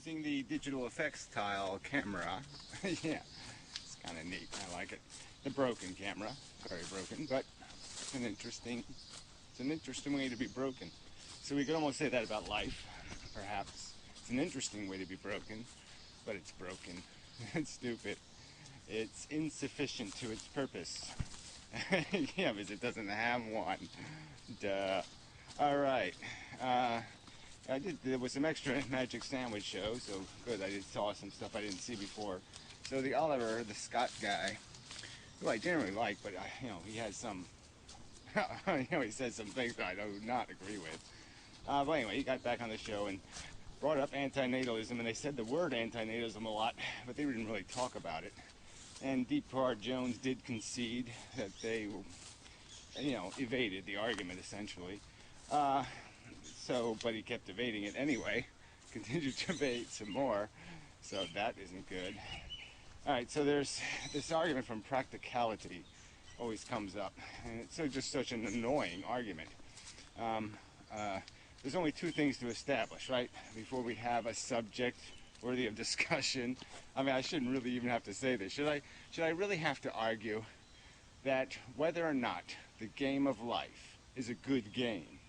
using the digital effects tile camera. Yeah, it's kind of neat. I like it. The broken camera, very broken, but it's an interesting way to be broken. So we could almost say that about life, perhaps. It's an interesting way to be broken, but it's broken. It's stupid. It's insufficient to its purpose. Yeah, because it doesn't have one. Duh. All right. There was some extra Magic Sandwich show, so good. I saw some stuff I didn't see before. So the Oliver, the Scott guy, who I generally like, but he has some, he says some things that I do not agree with. But anyway, he got back on the show and brought up antinatalism, and they said the word antinatalism a lot, but they didn't really talk about it. And Deepart Jones did concede that they, evaded the argument essentially. But he kept evading it anyway. Continued to debate some more, so that isn't good. All right, so there's this argument from practicality always comes up, and it's just such an annoying argument. There's only two things to establish, right, before we have a subject worthy of discussion. I mean, I shouldn't really even have to say this. Should I really have to argue that whether or not the game of life is a good game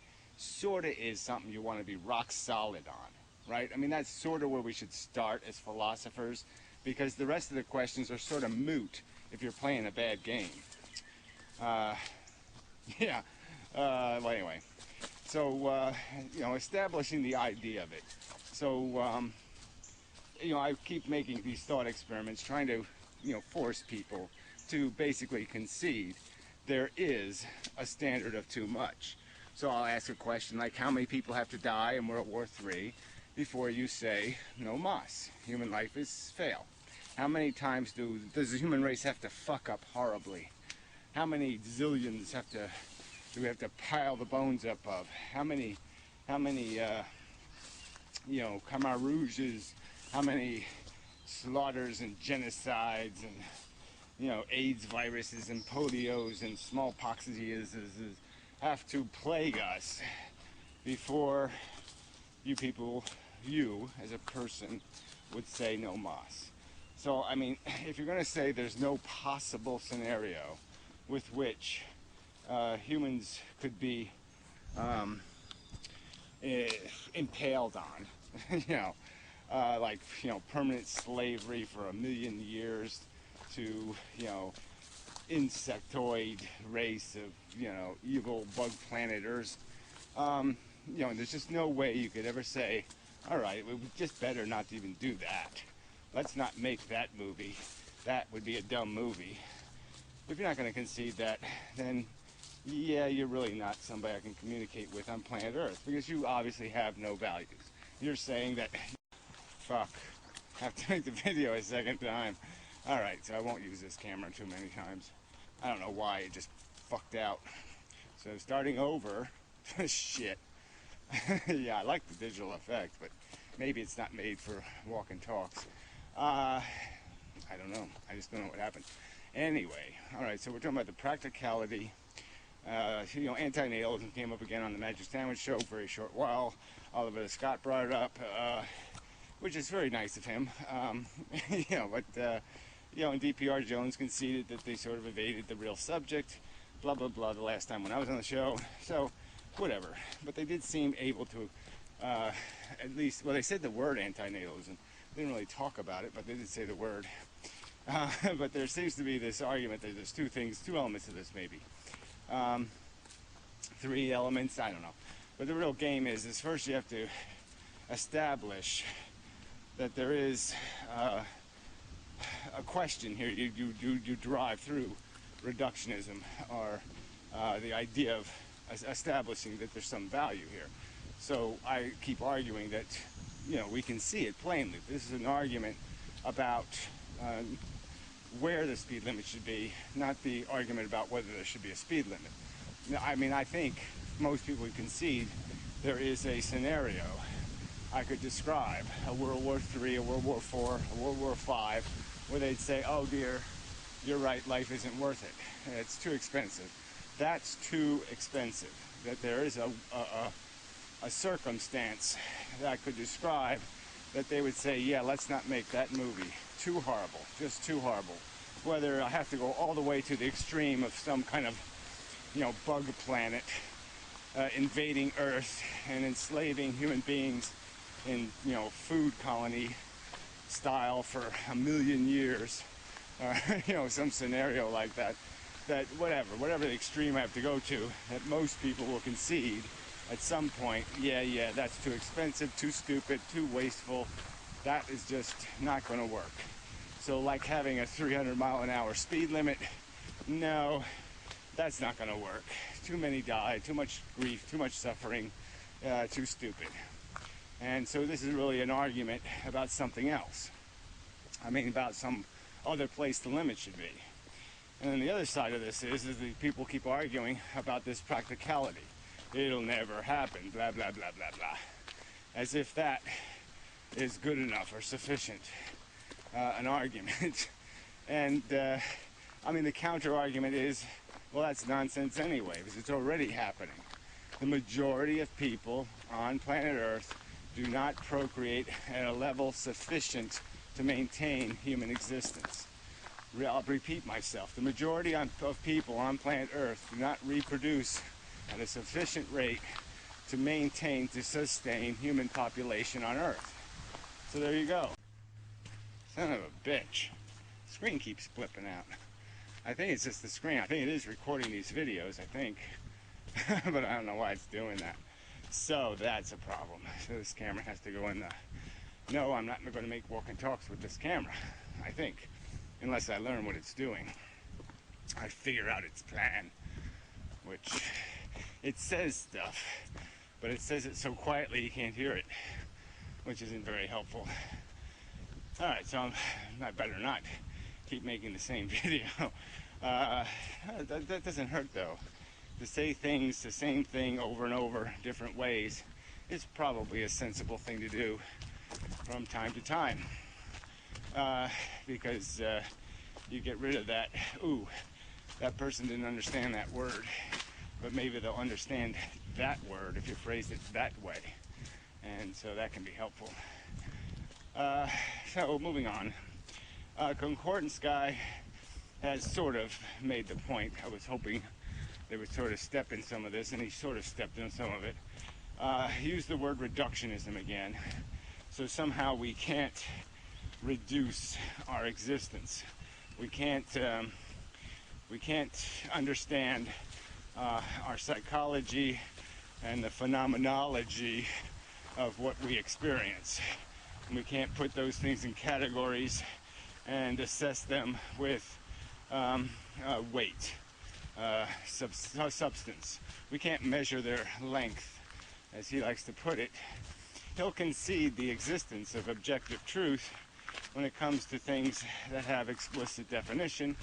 sort of is something you want to be rock solid on, right? I mean, that's sort of where we should start as philosophers, because the rest of the questions are sort of moot if you're playing a bad game. Yeah. Well, anyway. So, establishing the idea of it. So, I keep making these thought experiments, trying to, force people to basically concede there is a standard of too much. So I'll ask a question like, how many people have to die in World War III before you say no mas? Human life is fail. How many times does the human race have to fuck up horribly? How many zillions do we have to pile the bones up of? How many Khmer Rouges, how many slaughters and genocides and, AIDS viruses and polios and smallpoxes have to plague us before you as a person would say no mas. So, I mean, if you're going to say there's no possible scenario with which humans could be impaled on, permanent slavery for 1,000,000 years to, insectoid race of, evil bug planeters. There's just no way you could ever say, all right, we just better not even do that. Let's not make that movie. That would be a dumb movie. If you're not going to concede that, then yeah, you're really not somebody I can communicate with on planet Earth, because you obviously have no values. You're saying that, fuck, I have to make the video a second time. Alright, so I won't use this camera too many times. I don't know why, it just fucked out. So starting over, shit. Yeah, I like the digital effect, but maybe it's not made for walk and talks. I don't know. I just don't know what happened. Anyway, alright, so we're talking about the practicality. Antinatalism came up again on the Magic Sandwich show for a short while. Oliver Scott brought it up, which is very nice of him. And DPR Jones conceded that they sort of evaded the real subject, blah, blah, blah, the last time when I was on the show. So, whatever. But they did seem able to, at least, well, they said the word antinatalism. They didn't really talk about it, but they did say the word. But there seems to be this argument that there's two elements to this, maybe. 3 elements, I don't know. But the real game is first you have to establish that there is a question here you derive through reductionism, or the idea of establishing that there's some value here. So I keep arguing that, we can see it plainly. This is an argument about where the speed limit should be, not the argument about whether there should be a speed limit. I mean, I think most people would concede there is a scenario I could describe, a World War III, a World War IV, a World War V, where they'd say, oh dear, you're right, life isn't worth it. It's too expensive. That's too expensive. That there is a circumstance that I could describe that they would say, yeah, let's not make that movie. Too horrible, just too horrible. Whether I have to go all the way to the extreme of some kind of, bug planet invading Earth and enslaving human beings in, food colony style for 1,000,000 years, some scenario like that. That whatever the extreme I have to go to, that most people will concede at some point, yeah, that's too expensive, too stupid, too wasteful. That is just not going to work. So like having a 300-mile-an-hour speed limit, no, that's not going to work. Too many die, too much grief, too much suffering, too stupid. And so this is really an argument about something else. I mean, about some other place the limit should be. And then the other side of this is that people keep arguing about this practicality. It'll never happen, blah, blah, blah, blah, blah. As if that is good enough or sufficient, an argument. And, the counter-argument is, well, that's nonsense anyway, because it's already happening. The majority of people on planet Earth do not procreate at a level sufficient to maintain human existence. I'll repeat myself. The majority of people on planet Earth do not reproduce at a sufficient rate to sustain human population on Earth. So there you go. Son of a bitch. The screen keeps flipping out. I think it's just the screen. I think it is recording these videos, I think. But I don't know why it's doing that. So that's a problem. So this camera has to go in the... No, I'm not going to make walk and talks with this camera, I think. Unless I learn what it's doing. I figure out its plan. Which, it says stuff, but it says it so quietly you can't hear it, which isn't very helpful. Alright, so I better not keep making the same video. That doesn't hurt though. To say the same thing over and over, different ways, is probably a sensible thing to do from time to time. Because you get rid of that, ooh, that person didn't understand that word, but maybe they'll understand that word if you phrase it that way. And so that can be helpful. So moving on. Concordance guy has sort of made the point. I was hoping they would sort of step in some of this, and he sort of stepped in some of it. He used the word reductionism again. So somehow we can't reduce our existence. We can't understand our psychology and the phenomenology of what we experience. We can't put those things in categories and assess them with weight, substance. We can't measure their length, as he likes to put it. He'll concede the existence of objective truth when it comes to things that have explicit definition,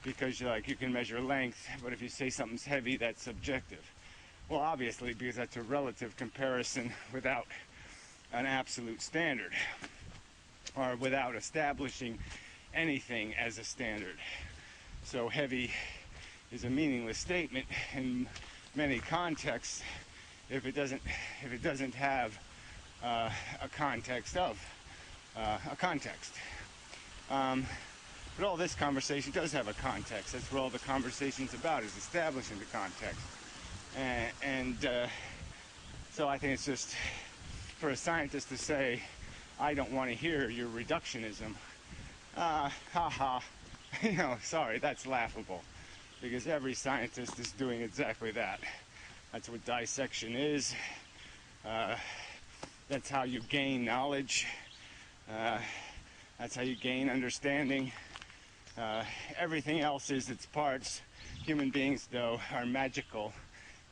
because you can measure length, but if you say something's heavy, that's subjective. Well, obviously, because that's a relative comparison without an absolute standard, or without establishing anything as a standard. So heavy is a meaningless statement in many contexts if it doesn't have a context of a context. But all this conversation does have a context. That's what all the conversation's about, is establishing the context. And so I think it's just for a scientist to say, I don't want to hear your reductionism. Sorry, that's laughable. Because every scientist is doing exactly that. That's what dissection is. That's how you gain knowledge. That's how you gain understanding. Everything else is its parts. Human beings, though, are magical,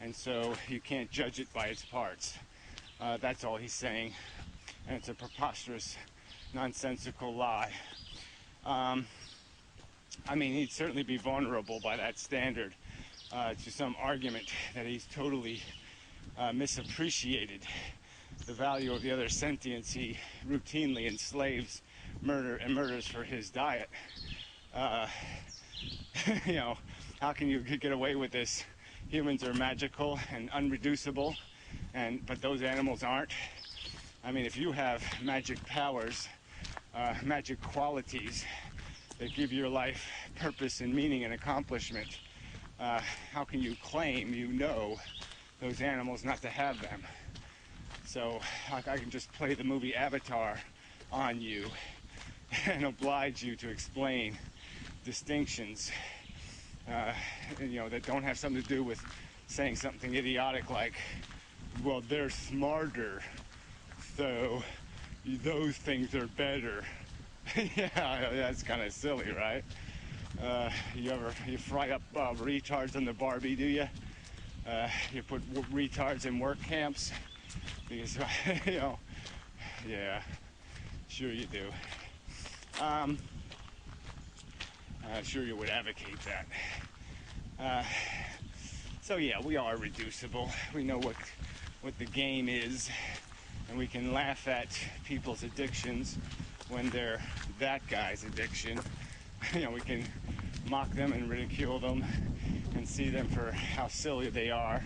and so you can't judge it by its parts. That's all he's saying, and it's a preposterous, nonsensical lie. He'd certainly be vulnerable by that standard to some argument that he's totally misappreciated the value of the other sentience he routinely enslaves, murders for his diet. How can you get away with this? Humans are magical and unreducible, but those animals aren't. I mean, if you have magic powers, magic qualities that give your life purpose and meaning and accomplishment, how can you claim you know those animals not to have them? So I can just play the movie Avatar on you and oblige you to explain distinctions, that don't have something to do with saying something idiotic like, well, they're smarter, so those things are better. Yeah, that's kind of silly, right? You fry up retards on the Barbie, do you? You put retards in work camps because yeah, sure you do. Sure you would advocate that. So yeah, we are reducible. We know what the game is, and we can laugh at people's addictions when they're that guy's addiction. We can mock them and ridicule them and see them for how silly they are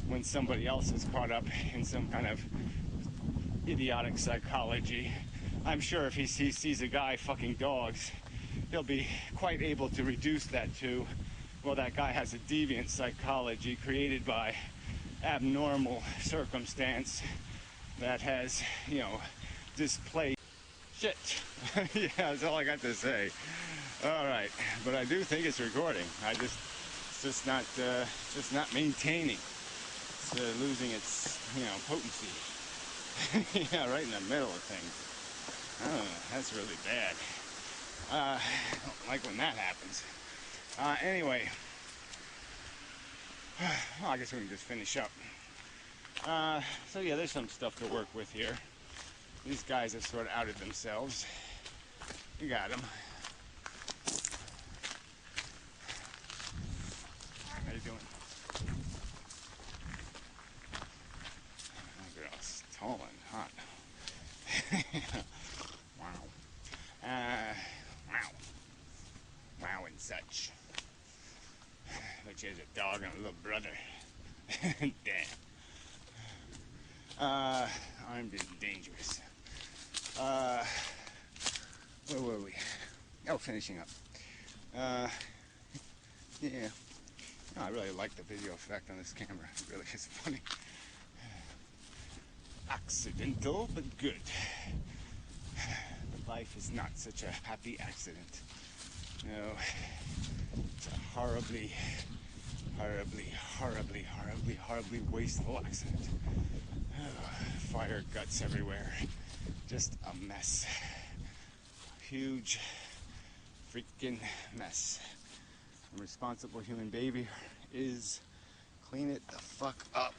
when somebody else is caught up in some kind of idiotic psychology. I'm sure if he sees a guy fucking dogs, he'll be quite able to reduce that to, well, that guy has a deviant psychology created by abnormal circumstance that has, displaced. Shit. Yeah, that's all I got to say. All right, but I do think it's recording. It's just not maintaining. It's losing its, potency. Yeah, right in the middle of things. Oh, that's really bad. I don't like when that happens. Anyway, well, I guess we can just finish up. So yeah, there's some stuff to work with here. These guys have sort of outed themselves. You got them. How you doing? Oh, girl's tall and hot. Wow. Wow and such. But she has a dog and a little brother. Damn. Armed and dangerous. Where were we? Oh, finishing up. Yeah. No, I really like the video effect on this camera. It really is funny. Accidental, but good. Life is not such a happy accident. No, it's a horribly wasteful accident. Fire, guts everywhere. Just a mess. Huge freaking mess. A responsible human behavior is clean it the fuck up.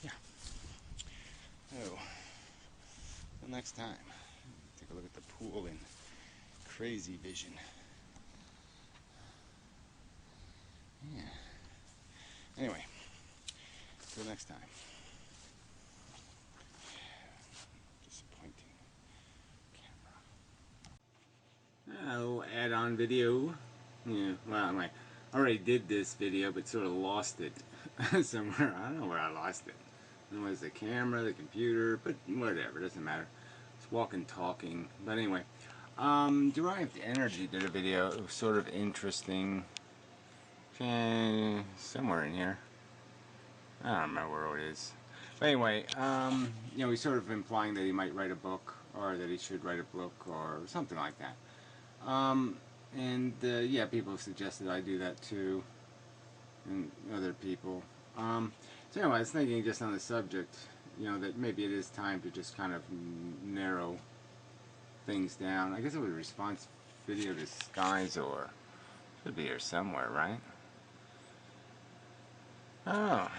Yeah. Oh. Till next time. Take a look at the pool in crazy vision. Yeah. Anyway, till next time. Disappointing camera. Oh, add-on video. Yeah, well, I already did this video, but sort of lost it somewhere. I don't know where I lost it. I don't know, it was the camera, the computer, but whatever, doesn't matter. It's walking, talking. But anyway, Derived Energy did a video. It was sort of interesting. Somewhere in here. I don't remember where it is. But anyway, he's sort of implying that he might write a book, or that he should write a book, or something like that. Yeah, people have suggested I do that too, and other people. So anyway, I was thinking just on the subject, that maybe it is time to just kind of narrow things down. I guess it was a response video to Skies, or should be here somewhere, right? Oh,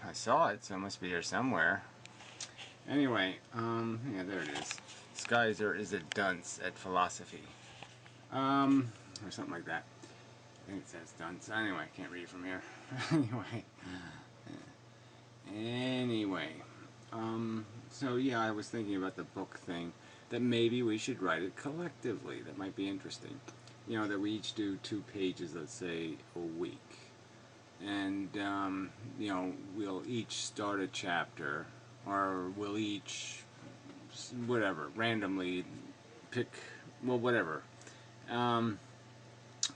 I saw it, so it must be here somewhere. Anyway, yeah, there it is. Skizer is a dunce at philosophy. Or something like that. I think it says dunce. Anyway, I can't read from here. Anyway, so yeah, I was thinking about the book thing, that maybe we should write it collectively. That might be interesting. That we each do 2 pages, let's say, a week. and you know, we'll each start a chapter, or we'll each, whatever, randomly pick, well, whatever. Um,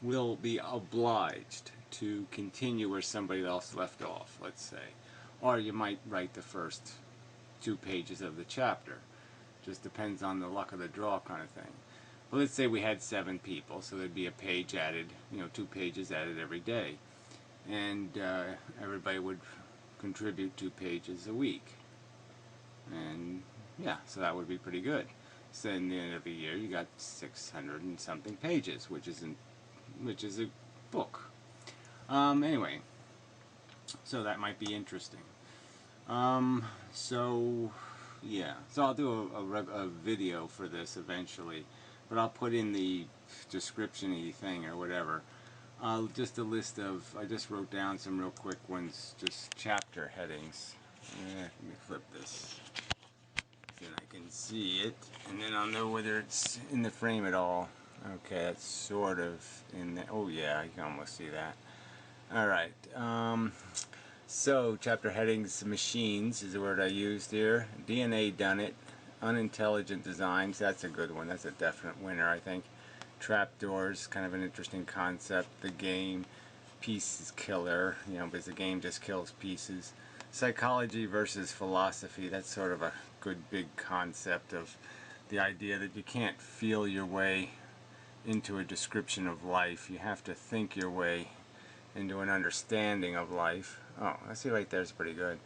we'll be obliged to continue where somebody else left off, let's say. Or you might write the first 2 pages of the chapter. Just depends on the luck of the draw kind of thing. But let's say we had 7 people, so there'd be a page added, you know, 2 pages added every day. And everybody would contribute 2 pages a week. And yeah, so that would be pretty good. So in the end of the year, you got 600 and something pages, which is a book. Anyway, so that might be interesting. So yeah, so I'll do a video for this eventually, but I'll put in the description-y thing or whatever. Just a list of, I just wrote down some real quick ones, just chapter headings. Let me flip this, then I can see it, and then I'll know whether it's in the frame at all. Okay, that's sort of in there. Oh yeah, you can almost see that. Alright, so chapter headings, machines is the word I used here. DNA done it. Unintelligent designs, that's a good one. That's a definite winner, I think. Trapdoors, kind of an interesting concept. The game, pieces killer, you know, because the game just kills pieces. Psychology versus philosophy, that's sort of a good big concept of the idea that you can't feel your way into a description of life. You have to think your way into an understanding of life. Oh, I see right there is pretty good.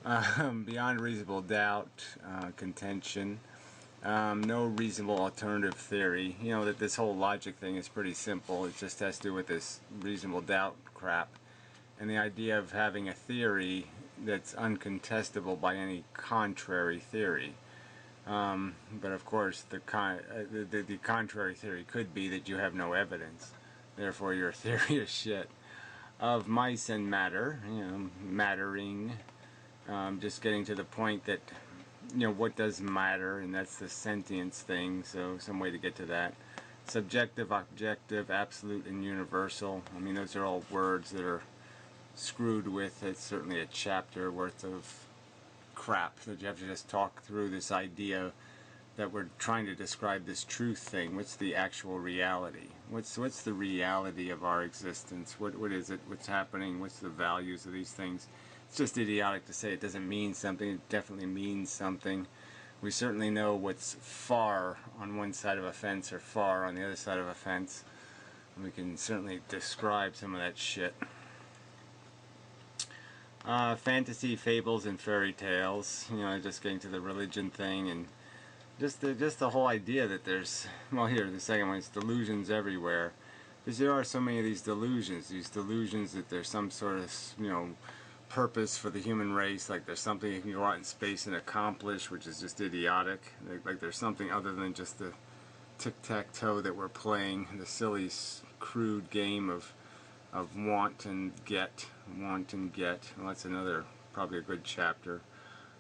Beyond reasonable doubt, contention, no reasonable alternative theory. You know that this whole logic thing is pretty simple. It just has to do with this reasonable doubt crap. And the idea of having a theory that's uncontestable by any contrary theory. But of course, the contrary theory could be that you have no evidence. Therefore, your theory is shit. Of mice and matter, you know, mattering, just getting to the point that, you know, what does matter, and that's the sentience thing, so some way to get to that. Subjective, objective, absolute, and universal. I mean, those are all words that are screwed with. It's certainly a chapter worth of crap that you have to just talk through this idea that we're trying to describe this truth thing. What's the actual reality? What's the reality of our existence? What is it? What's happening? What's the values of these things? It's just idiotic to say it doesn't mean something. It definitely means something. We certainly know what's far on one side of a fence or far on the other side of a fence. We can certainly describe some of that shit. Fantasy, fables, and fairy tales. You know, just getting to the religion thing, and just the whole idea that there's, well, here the second one is delusions everywhere, because there are so many of these delusions that there's some sort of, you know, purpose for the human race, like there's something you can go out in space and accomplish, which is just idiotic. Like there's something other than just the tic-tac-toe that we're playing, the silly, crude game of want and get. Well, that's another, probably a good chapter.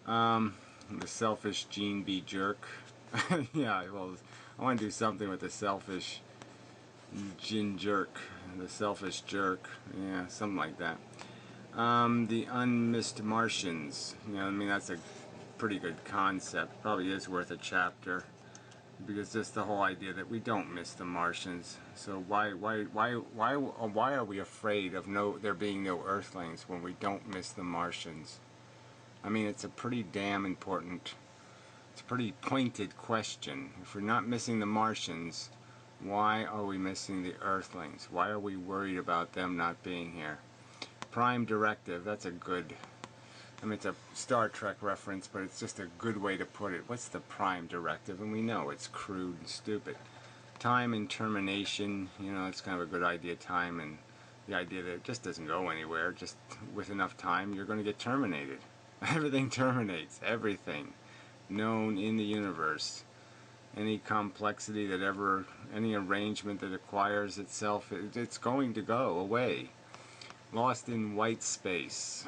The selfish gene bee jerk. Yeah, well, I want to do something with the selfish gene jerk, the selfish jerk. Yeah, something like that. The unmissed Martians. You know, I mean, that's a pretty good concept. Probably is worth a chapter, because just the whole idea that we don't miss the Martians. So why are we afraid of there being no Earthlings when we don't miss the Martians? I mean, it's a pretty damn important, it's a pretty pointed question. If we're not missing the Martians, why are we missing the Earthlings? Why are we worried about them not being here? Prime Directive, that's a good, I mean, it's a Star Trek reference, but it's just a good way to put it. What's the Prime Directive? And we know it's crude and stupid. Time and termination, you know, it's kind of a good idea, time, and the idea that it just doesn't go anywhere. Just with enough time, you're going to get terminated. Everything terminates. Everything known in the universe. Any complexity that ever, any arrangement that acquires itself, it's going to go away. Lost in white space.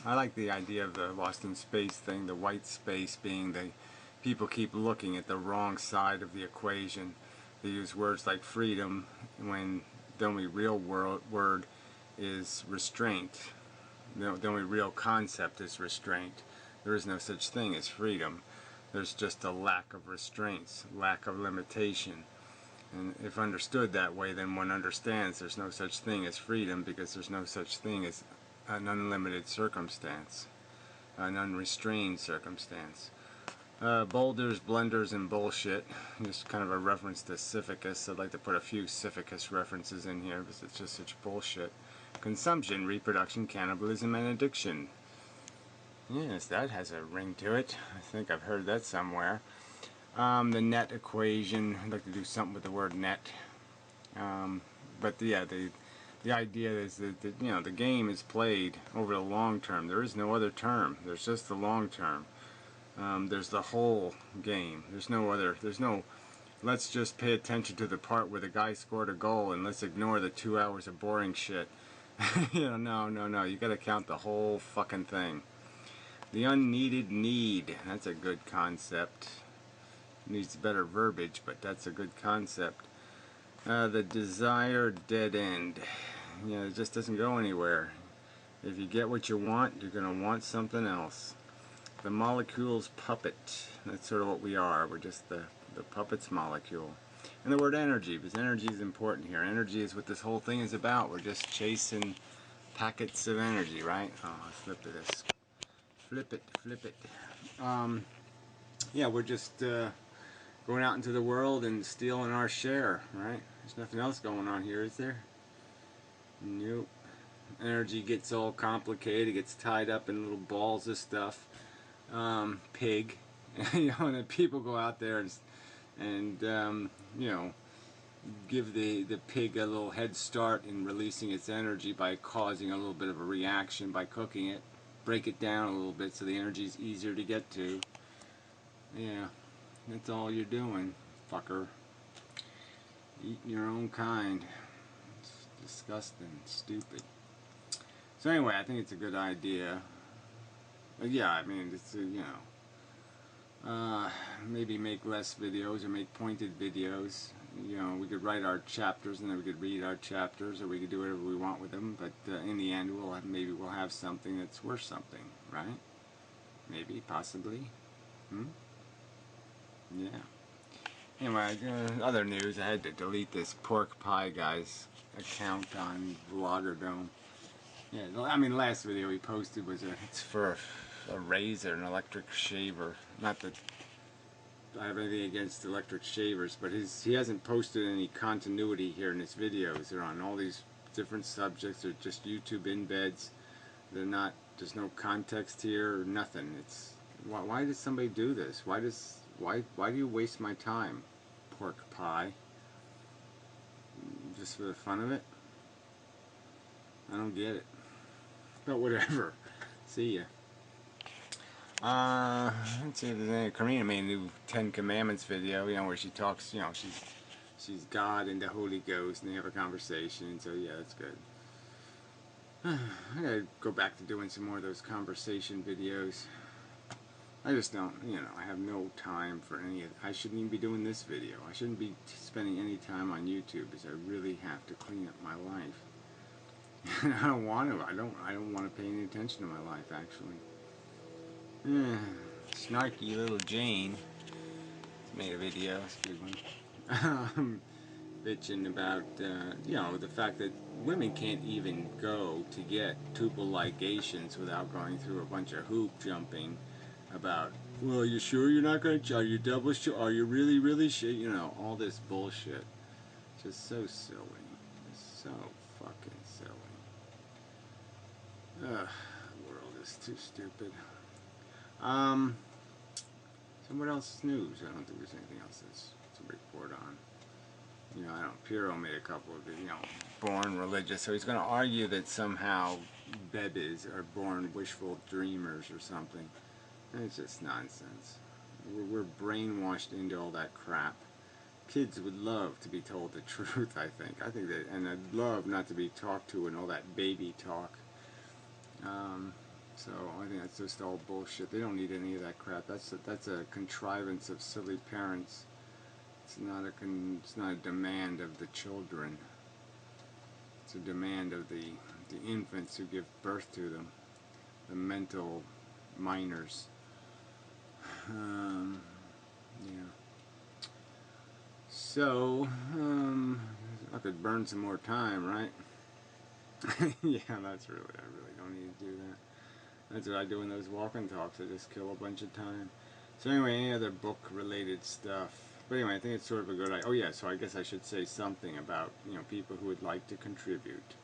I like the idea of the lost in space thing, the white space being the people keep looking at the wrong side of the equation. They use words like freedom when the only real word is restraint. The only real concept is restraint. There is no such thing as freedom. There's just a lack of restraints, lack of limitation. And if understood that way, then one understands there's no such thing as freedom, because there's no such thing as an unlimited circumstance, an unrestrained circumstance. Boulders, blunders, and bullshit. Just kind of a reference to Sisyphus. I'd like to put a few Sisyphus references in here because it's just such bullshit. Consumption, reproduction, cannibalism, and addiction. Yes, that has a ring to it. I think I've heard that somewhere. The net equation. I'd like to do something with the word net. But yeah, the idea is that you know, the game is played over the long term. There is no other term. There's just the long term. There's the whole game. There's no let's just pay attention to the part where the guy scored a goal and let's ignore the 2 hours of boring shit. You know, no. You gotta count the whole fucking thing. The unneeded need. That's a good concept. Needs better verbiage, but that's a good concept. The desired dead end. You know, it just doesn't go anywhere. If you get what you want, you're gonna want something else. The molecule's puppet. That's sort of what we are. We're just the puppet's molecule. And the word energy, because energy is important here. Energy is what this whole thing is about. We're just chasing packets of energy, right? Oh, let's flip to this. Flip it. Yeah, we're just going out into the world and stealing our share, right? There's nothing else going on here, is there? Nope. Energy gets all complicated. It gets tied up in little balls of stuff. Pig. You know, and then people go out there and you know, give the pig a little head start in releasing its energy by causing a little bit of a reaction by cooking it. Break it down a little bit so the energy is easier to get to. Yeah, that's all you're doing, fucker. Eating your own kind. It's disgusting, stupid. So anyway, I think it's a good idea. Yeah, I mean, it's you know, maybe make less videos or make pointed videos. You know, we could write our chapters and then we could read our chapters, or we could do whatever we want with them. But in the end, maybe we'll have something that's worth something, right? Maybe, possibly. Yeah. Anyway, other news. I had to delete this pork pie guy's account on Vlogger-Dome. Yeah, I mean, last video he posted was it's for a razor, an electric shaver. Not that I have anything against electric shavers, but he hasn't posted any continuity here in his videos. They're on all these different subjects. They're just YouTube embeds. They're not. There's no context here or nothing. It's why does somebody do this? Why do you waste my time, pork pie? Just for the fun of it? I don't get it. But whatever. See ya. Let's see if there's any. Karina made a new 10 Commandments video, you know, where she talks, you know, she's God and the Holy Ghost, and they have a conversation, so yeah, that's good. I gotta go back to doing some more of those conversation videos. I just don't, you know, I have no time for any of it. I shouldn't even be doing this video. I shouldn't be spending any time on YouTube, because I really have to clean up my life. I don't want to. I don't want to pay any attention to my life, actually. Snarky little Jane made a video. It's a good one. Bitching about, you know, the fact that women can't even go to get tubal ligations without going through a bunch of hoop jumping about, well, are you sure you're not going to, are you double sure, are you really sure, you know, all this bullshit. Just so silly. Just so fucking silly. The world is too stupid. So what else is news? I don't think there's anything else that's to report on. You know, I don't. Piro made a couple of, you know, born religious, so he's going to argue that somehow bebes are born wishful dreamers or something. And it's just nonsense. We're brainwashed into all that crap. Kids would love to be told the truth, I think. And I'd love not to be talked to and all that baby talk. So I think that's just all bullshit. They don't need any of that crap. That's a contrivance of silly parents. It's not a demand of the children. It's a demand of the the infants who give birth to them, the mental minors. Yeah. So, I could burn some more time, right? Yeah, that's really, I really don't need to do that. That's what I do in those walk and talks. I just kill a bunch of time. So anyway, any other book related stuff? But anyway, I think it's sort of a good idea. Oh yeah, so I guess I should say something about, people who would like to contribute,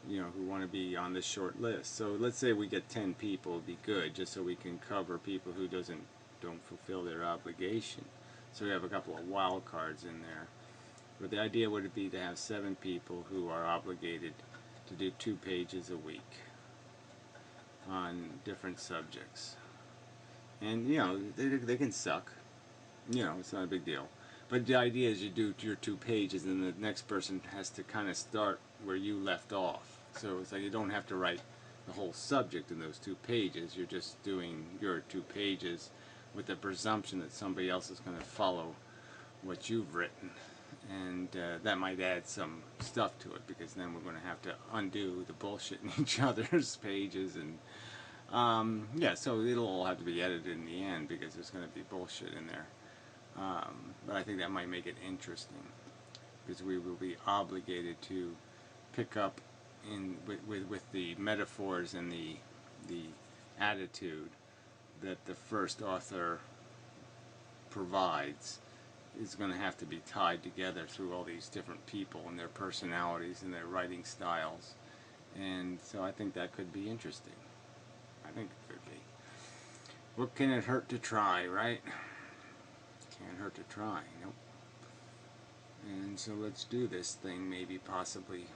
who want to be on this short list. So let's say we get 10 people, it'd be good, just so we can cover people who don't fulfill their obligation. So we have a couple of wild cards in there. But the idea would be to have 7 people who are obligated to do 2 pages a week on different subjects. And, they can suck. It's not a big deal. But the idea is you do your 2 pages and the next person has to kind of start where you left off. So it's like you don't have to write the whole subject in those 2 pages. You're just doing your 2 pages with the presumption that somebody else is going to follow what you've written. And that might add some stuff to it, because then we're going to have to undo the bullshit in each other's pages. And yeah, so it'll all have to be edited in the end, because there's going to be bullshit in there. But I think that might make it interesting, because we will be obligated to pick up with the metaphors and the attitude that the first author provides is going to have to be tied together through all these different people and their personalities and their writing styles. And so I think that could be interesting. I think it could be. What can it hurt to try, right? Can't hurt to try, nope. And so let's do this thing, maybe, possibly,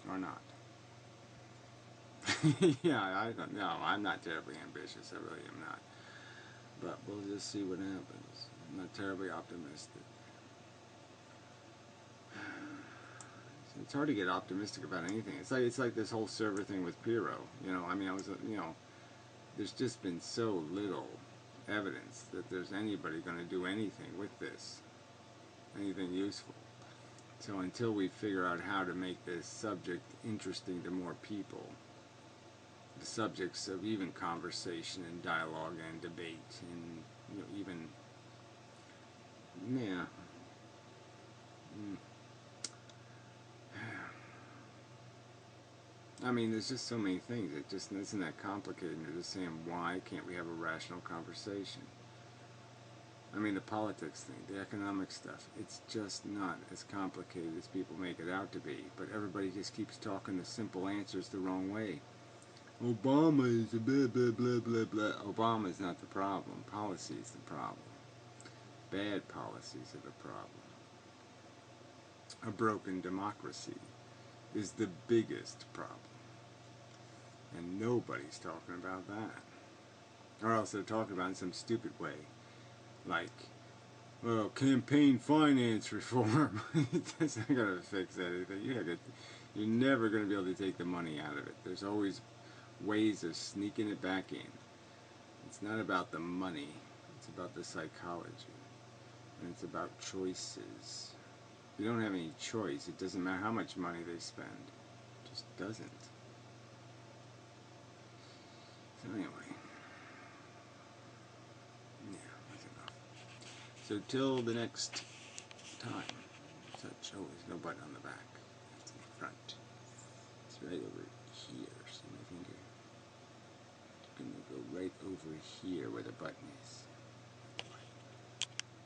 or not. Yeah, I don't know. I'm not terribly ambitious. I really am not. But we'll just see what happens. I'm not terribly optimistic. It's hard to get optimistic about anything. It's like this whole server thing with Piro. I mean, there's just been so little evidence that there's anybody going to do anything with this, anything useful. So until we figure out how to make this subject interesting to more people, the subjects of even conversation and dialogue and debate, and even, yeah. I mean, there's just so many things. It just isn't that complicated. You're just saying, why can't we have a rational conversation? I mean, the politics thing, the economic stuff, it's just not as complicated as people make it out to be. But everybody just keeps talking the simple answers the wrong way. Obama is a blah, blah, blah, blah, blah. Obama is not the problem. Policy is the problem. Bad policies are the problem. A broken democracy is the biggest problem. And nobody's talking about that. Or else they're talking about it in some stupid way. Like, well, campaign finance reform. That's not going to fix anything. You're never going to be able to take the money out of it. There's always ways of sneaking it back in. It's not about the money. It's about the psychology. And it's about choices. If you don't have any choice, it doesn't matter how much money they spend. It just doesn't. So anyway. Yeah, that's enough. So till the next time. Such, oh, there's no button on the back. It's in the front. It's right over here. See my finger? It's going to go right over here where the button is.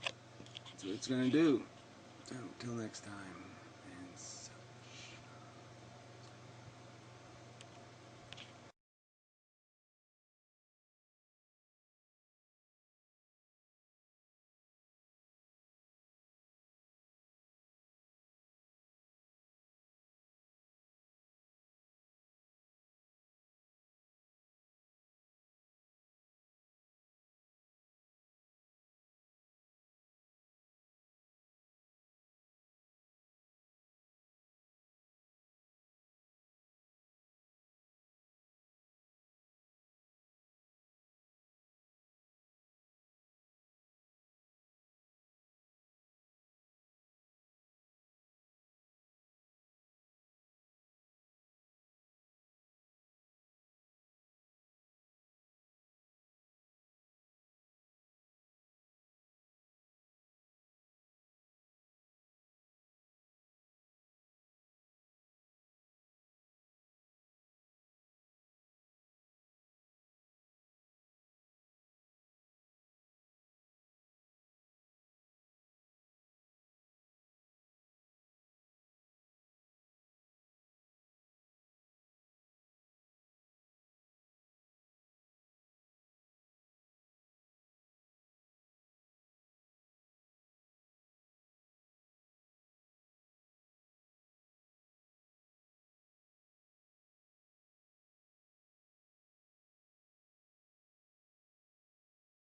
That's what it's going to do. So, till next time.